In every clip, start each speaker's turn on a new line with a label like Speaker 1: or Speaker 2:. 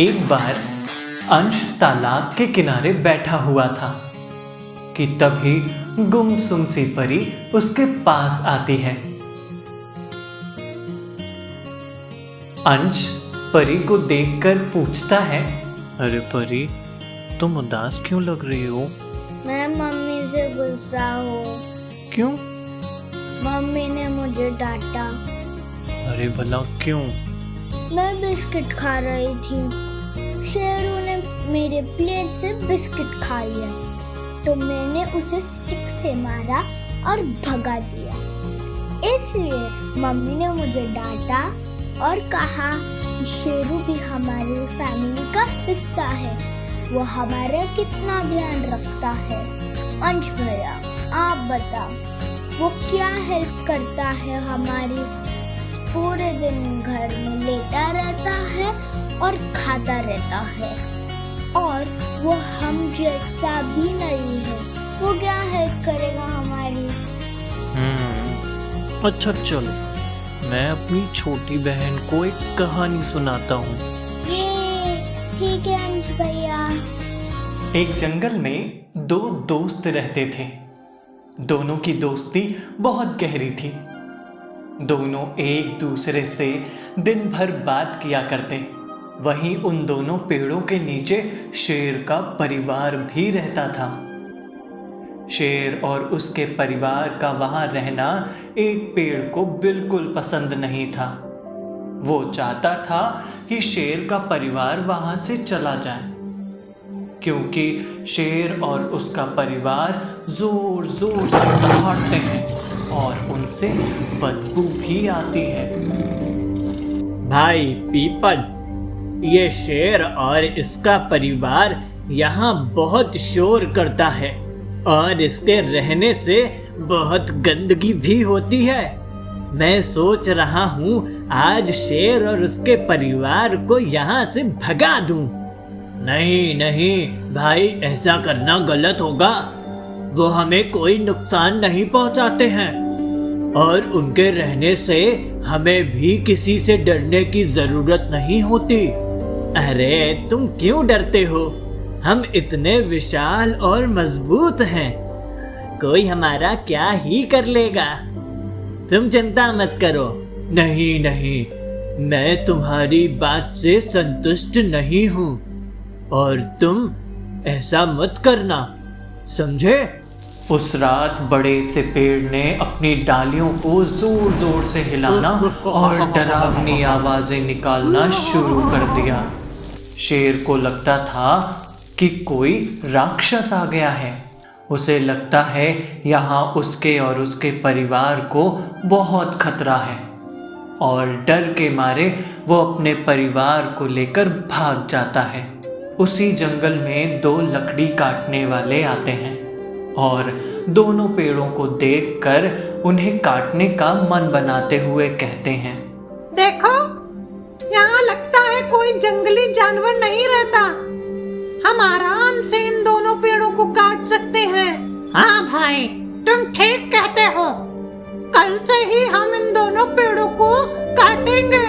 Speaker 1: एक बार अंश तालाब के किनारे बैठा हुआ था कि तभी गुमसुम सी परी उसके पास आती है। अंश परी को देखकर पूछता है, अरे परी, तुम उदास क्यों लग रही हो?
Speaker 2: मैं मम्मी से गुस्सा हूँ।
Speaker 1: क्यों?
Speaker 2: मम्मी ने मुझे डांटा।
Speaker 1: अरे भला क्यों?
Speaker 2: मैं बिस्किट खा रही थी, शेरू ने मेरे प्लेट से बिस्किट खा लिया, तो मैंने उसे स्टिक से मारा और भगा दिया। इसलिए मम्मी ने मुझे डांटा और कहा कि शेरू भी हमारी फैमिली का हिस्सा है, वो हमारा कितना ध्यान रखता है। अंश भैया, आप बताओ, वो क्या हेल्प करता है हमारी? पूरे दिन घर में लेटा रहता है और खाता रहता है, और वो हम जैसा भी नहीं है। वो क्या हेल्प करेगा हमारी?
Speaker 1: अच्छा चलो, मैं अपनी छोटी बहन को एक कहानी सुनाता हूँ।
Speaker 2: ये ठीक है अंश भैया।
Speaker 1: एक जंगल में दो दोस्त रहते थे। दोनों की दोस्ती बहुत गहरी थी। दोनों एक दूसरे से दिन भर बात किया करते। वहीं उन दोनों पेड़ों के नीचे शेर का परिवार भी रहता था। शेर और उसके परिवार का वहां रहना एक पेड़ को बिल्कुल पसंद नहीं था। वो चाहता था कि शेर का परिवार वहां से चला जाए, क्योंकि शेर और उसका परिवार जोर जोर से दहाड़ते हैं और उनसे बदबू भी आती है।
Speaker 3: भाई पीपल, ये शेर और इसका परिवार यहाँ बहुत शोर करता है और इसके रहने से बहुत गंदगी भी होती है। मैं सोच रहा हूँ आज शेर और उसके परिवार को यहाँ से भगा दूँ। नहीं नहीं भाई, ऐसा करना गलत होगा। वो हमें कोई नुकसान नहीं पहुंचाते हैं और उनके रहने से हमें भी किसी से डरने की जरूरत नहीं होती। अरे तुम क्यों डरते हो? हम इतने विशाल और मजबूत हैं, कोई हमारा क्या ही कर लेगा। तुम चिंता मत करो। नहीं नहीं, मैं तुम्हारी बात से संतुष्ट नहीं हूँ और तुम ऐसा मत करना, समझे?
Speaker 1: उस रात बड़े से पेड़ ने अपनी डालियों को जोर जोर से हिलाना और डरावनी आवाजें निकालना शुरू कर दिया। शेर को लगता था कि कोई राक्षस आ गया है। उसे लगता है यहाँ उसके और उसके परिवार को बहुत खतरा है, और डर के मारे वो अपने परिवार को लेकर भाग जाता है। उसी जंगल में दो लकड़ी काटने वाले आते हैं और दोनों पेड़ों को देखकर उन्हें काटने का मन बनाते हुए कहते हैं,
Speaker 4: देखो, यहाँ लगता है कोई जंगली जानवर नहीं रहता। हम आराम से इन दोनों पेड़ों को काट सकते हैं। हाँ भाई, तुम ठीक कहते हो। कल से ही हम इन दोनों पेड़ों को काटेंगे।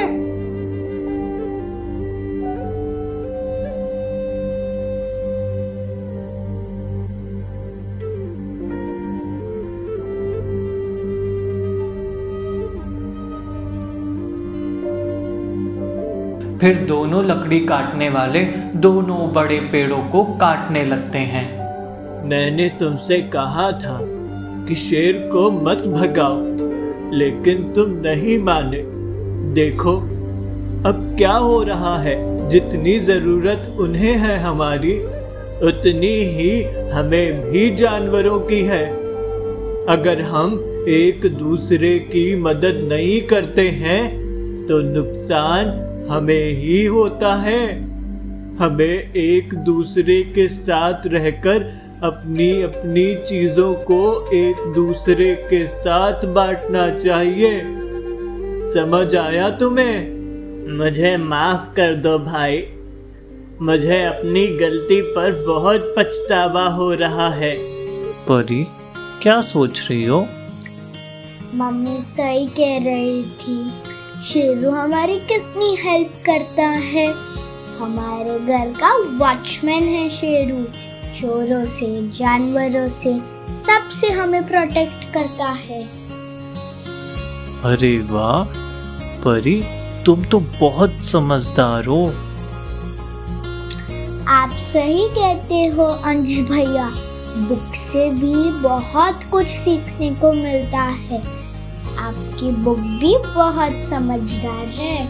Speaker 1: फिर दोनों लकड़ी काटने वाले दोनों बड़े पेड़ों को काटने लगते हैं।
Speaker 3: मैंने तुमसे कहा था कि शेर को मत भगाओ, लेकिन तुम नहीं माने। देखो अब क्या हो रहा है। जितनी जरूरत उन्हें है हमारी, उतनी ही हमें भी जानवरों की है। अगर हम एक दूसरे की मदद नहीं करते हैं तो नुकसान हमें ही होता है। हमें एक दूसरे के साथ रहकर अपनी अपनी चीजों को एक दूसरे के साथ बांटना चाहिए। समझ आया तुम्हें? मुझे माफ कर दो भाई, मुझे अपनी गलती पर बहुत पछतावा हो रहा है।
Speaker 1: परी, क्या सोच रही हो?
Speaker 2: मम्मी सही कह रही थी। शेरू हमारी कितनी हेल्प करता है। हमारे घर का वॉचमैन है शेरू। चोरों से, जानवरों से, सबसे हमें प्रोटेक्ट करता है।
Speaker 1: अरे वाह परी, तुम तो बहुत समझदार हो।
Speaker 2: आप सही कहते हो अंश भैया, बुक से भी बहुत कुछ सीखने को मिलता है। आपकी बुक भी बहुत समझदार है।